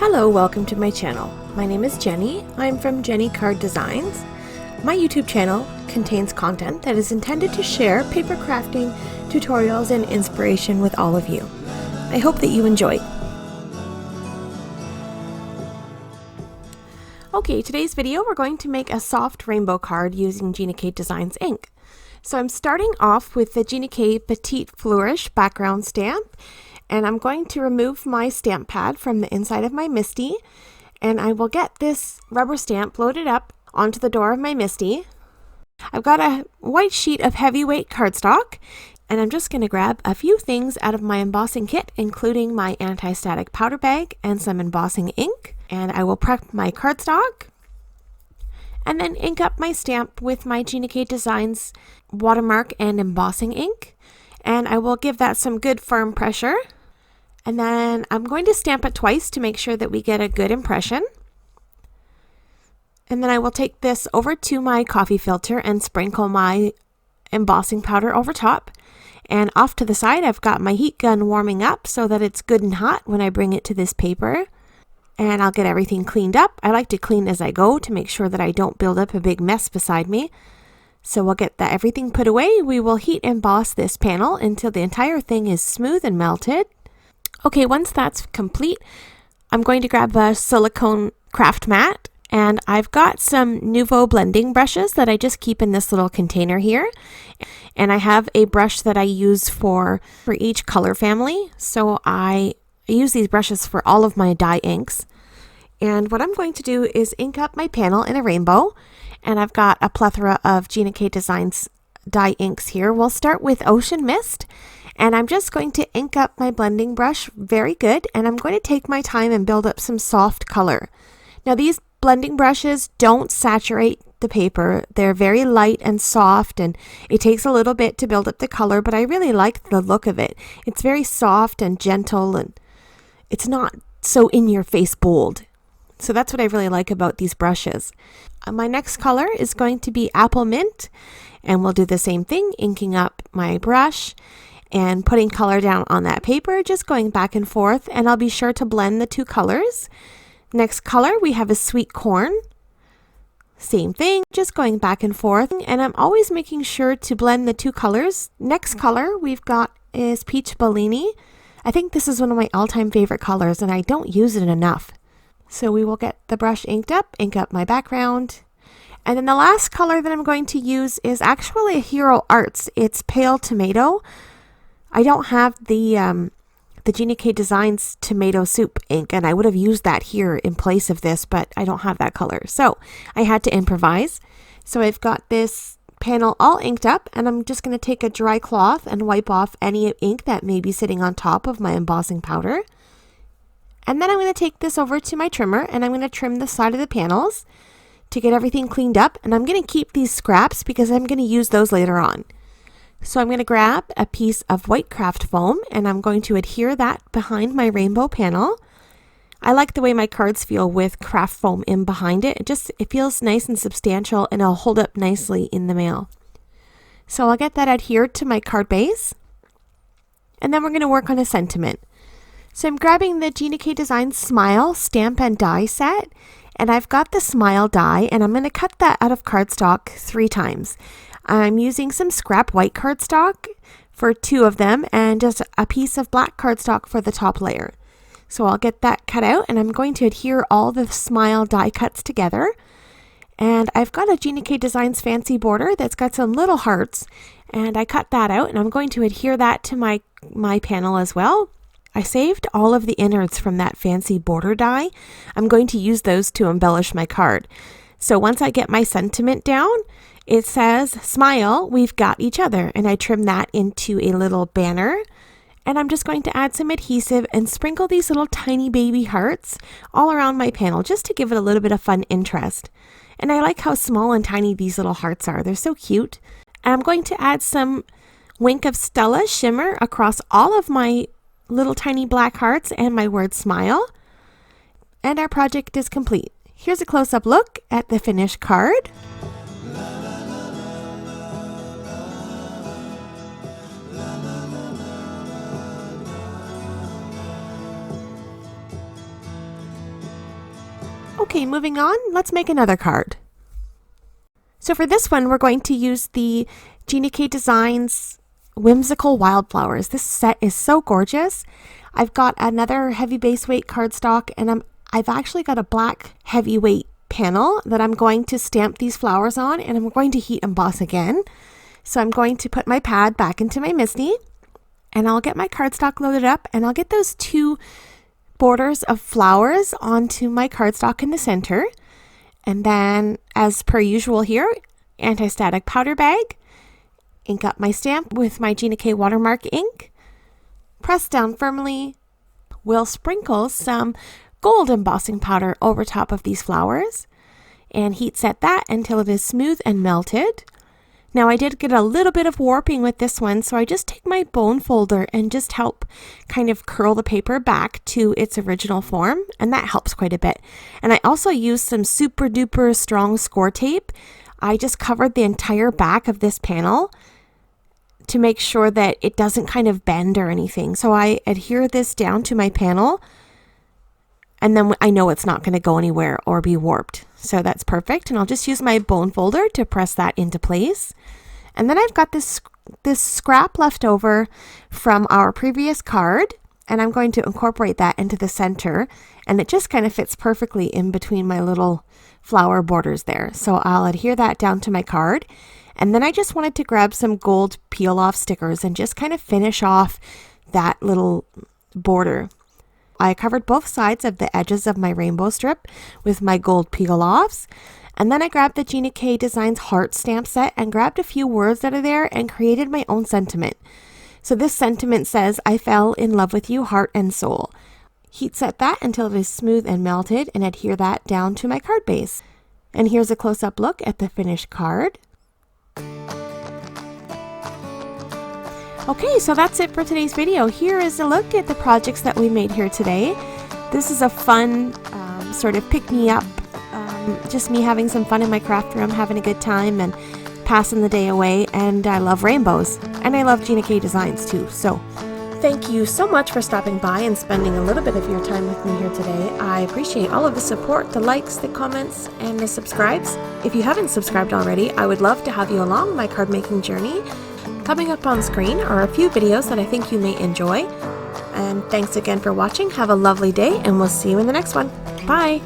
Hello, welcome to my channel. My name is Jenny. I'm from Jenny Card Designs. My YouTube channel contains content that is intended to share paper crafting, tutorials, and inspiration with all of you. I hope that you enjoy. Okay, today's video we're going to make a soft rainbow card using Gina K Designs ink. So I'm starting off with the Gina K Petite Flourish background stamp. And I'm going to remove my stamp pad from the inside of my MISTI, and I will get this rubber stamp loaded up onto the door of my MISTI. I've got a white sheet of heavyweight cardstock, and I'm just going to grab a few things out of my embossing kit, including my anti-static powder bag and some embossing ink. And I will prep my cardstock and then ink up my stamp with my Gina K Designs watermark and embossing ink. And I will give that some good firm pressure. And then I'm going to stamp it twice to make sure that we get a good impression. And then I will take this over to my coffee filter and sprinkle my embossing powder over top. And off to the side, I've got my heat gun warming up so that it's good and hot when I bring it to this paper. And I'll get everything cleaned up. I like to clean as I go to make sure that I don't build up a big mess beside me. So we'll get everything put away. We will heat emboss this panel until the entire thing is smooth and melted. Okay, once that's complete, I'm going to grab a silicone craft mat, and I've got some Nuvo blending brushes that I just keep in this little container here. And I have a brush that I use for each color family. So I use these brushes for all of my dye inks. And what I'm going to do is ink up my panel in a rainbow. And I've got a plethora of Gina K Designs dye inks here. We'll start with Ocean Mist. And I'm just going to ink up my blending brush very good. And I'm going to take my time and build up some soft color. Now these blending brushes don't saturate the paper. They're very light and soft, and it takes a little bit to build up the color, but I really like the look of it. It's very soft and gentle, and it's not so in-your-face bold. So that's what I really like about these brushes. My next color is going to be Apple Mint, and we'll do the same thing, inking up my brush and putting color down on that paper, just going back and forth, and I'll be sure to blend the two colors. Next color, we have a Sweet Corn. Same thing, just going back and forth, and I'm always making sure to blend the two colors. Next color we've got is Peach Bellini. I think this is one of my all-time favorite colors, and I don't use it enough. So we will get the brush inked up, ink up my background. And then the last color that I'm going to use is actually a Hero Arts. It's Pale Tomato. I don't have the Gina K Designs Tomato Soup ink, and I would have used that here in place of this, but I don't have that color. So I had to improvise. So I've got this panel all inked up, and I'm just going to take a dry cloth and wipe off any ink that may be sitting on top of my embossing powder. And then I'm going to take this over to my trimmer, and I'm going to trim the side of the panels to get everything cleaned up. And I'm going to keep these scraps because I'm going to use those later on. So I'm going to grab a piece of white craft foam, and I'm going to adhere that behind my rainbow panel. I like the way my cards feel with craft foam in behind it. It feels nice and substantial, and it'll hold up nicely in the mail. So I'll get that adhered to my card base. And then we're going to work on a sentiment. So I'm grabbing the Gina K Designs Smile Stamp and Die set, and I've got the Smile die, and I'm going to cut that out of cardstock 3 times. I'm using some scrap white cardstock for 2 of them, and just a piece of black cardstock for the top layer. So I'll get that cut out, and I'm going to adhere all the Smile die cuts together. And I've got a Gina K Designs fancy border that's got some little hearts, and I cut that out, and I'm going to adhere that to my panel as well. I saved all of the innards from that fancy border die. I'm going to use those to embellish my card. So once I get my sentiment down, it says, "Smile, we've got each other." And I trim that into a little banner. And I'm just going to add some adhesive and sprinkle these little tiny baby hearts all around my panel just to give it a little bit of fun interest. And I like how small and tiny these little hearts are. They're so cute. And I'm going to add some Wink of Stella shimmer across all of my little tiny black hearts and my word smile. And our project is complete. Here's a close-up look at the finished card. Okay, moving on, let's make another card. So for this one, we're going to use the Gina K Designs Whimsical Wildflowers. This set is so gorgeous. I've got another heavy base weight cardstock, and I've actually got a black heavyweight panel that I'm going to stamp these flowers on, and I'm going to heat emboss again. So I'm going to put my pad back into my MISTI, and I'll get my cardstock loaded up, and I'll get those two borders of flowers onto my cardstock in the center. And then, as per usual here, anti-static powder bag, ink up my stamp with my Gina K watermark ink, press down firmly. We'll sprinkle some gold embossing powder over top of these flowers and heat set that until it is smooth and melted. Now I did get a little bit of warping with this one, so I just take my bone folder and just help kind of curl the paper back to its original form, and that helps quite a bit. And I also used some super duper strong score tape. I just covered the entire back of this panel to make sure that it doesn't kind of bend or anything. So I adhere this down to my panel, and then I know it's not going to go anywhere or be warped. So that's perfect. And I'll just use my bone folder to press that into place. And then I've got this scrap left over from our previous card, and I'm going to incorporate that into the center, and it just kind of fits perfectly in between my little flower borders there. So I'll adhere that down to my card. And then I just wanted to grab some gold peel off stickers and just kind of finish off that little border. I covered both sides of the edges of my rainbow strip with my gold peel offs. And then I grabbed the Gina K Designs heart stamp set and grabbed a few words out of there and created my own sentiment. So this sentiment says, "I fell in love with you, heart and soul." Heat set that until it is smooth and melted and adhere that down to my card base. And here's a close-up look at the finished card. Okay, so that's it for today's video. Here is a look at the projects that we made here today. This is a fun sort of pick-me-up, just me having some fun in my craft room, having a good time and passing the day away. And I love rainbows, and I love Gina K Designs too. So thank you so much for stopping by and spending a little bit of your time with me here today. I appreciate all of the support, the likes, the comments, and the subscribes. If you haven't subscribed already, I would love to have you along my card making journey. Coming up on screen are a few videos that I think you may enjoy. And thanks again for watching. Have a lovely day, and we'll see you in the next one. Bye!